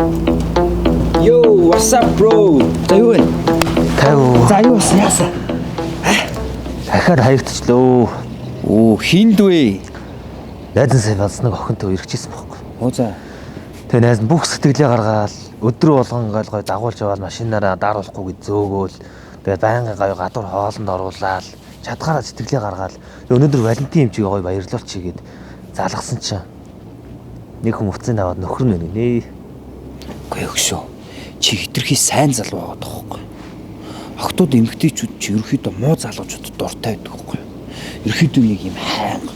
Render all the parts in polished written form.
Yo, what's up, bro? За юу вэ? Тайвуу. За юу болсон яасан? Дахиад хаягдчихлоо. Оо, хинд вэ? Найзан сая болсон нэг охинтой ирчихсэн байхгүй. Оо за. Тэгээ найз нь бүх сэтгэлээ гаргаад өдрөө болгон гой дагуулж яваад машинаараа дааруулахгүй гэж зөөгөөл. Тэгээ байнгын гой гадуур хоолнд оруулаад чадгаараа сэтгэлээ гаргаад өнөөдөр Валентин эмчиг гой баярлуулч хийгээд залгасан чинь нэг хүн уцын аваад нөхөр нь нэ. Үгүй өгшөө. Чи хитрхи сайн залуу байгаад байгаа байхгүй. Охтууд эмгтээчүүд чи ерөөхдөө муу залуучуудад дуртай байдаг байхгүй. Ерөөхдөө нэг юм хайнга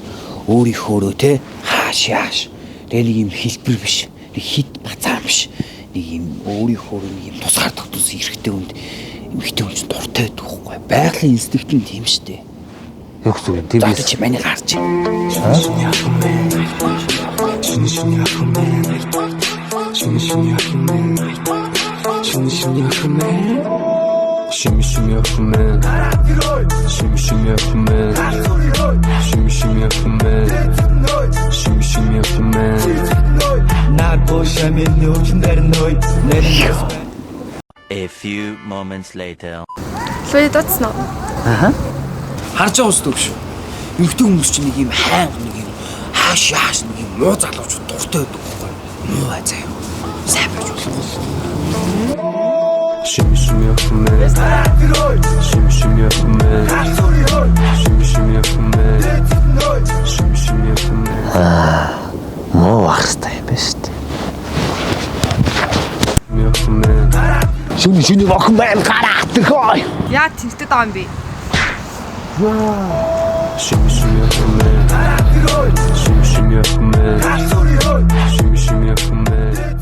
өөрийнхөөрөө те хааш. Тэгээ нэг юм хэлбэр биш. Нэг хит бацаа биш. Нэг юм өөрийнхөөрөө нэг юм тусгаар тогтсон эрэгтэй хүнд эмгтээ хүн чинь дуртай байдаг байхгүй. Байгалийн инстинкт нь тийм штэ. Юу гэсэн юм тийм биш. Чи маний гарч. A few moments later. Луи дутсан уу? Аха. Харж байгаа үстэй шүү. Эмгтэн хүмүүс чинь нэг юм хайнга нэг юм хааш нэг юм муу залуучууд дуртай байдаг байхгүй. Муу азаа юу. Сайн байж болох. Муу ахстай юм байна шүү дээ. Шүний охин байна гараа тэрхой. Яа тэнхтэй байгаа юм бэ? Shimmy, shimmy,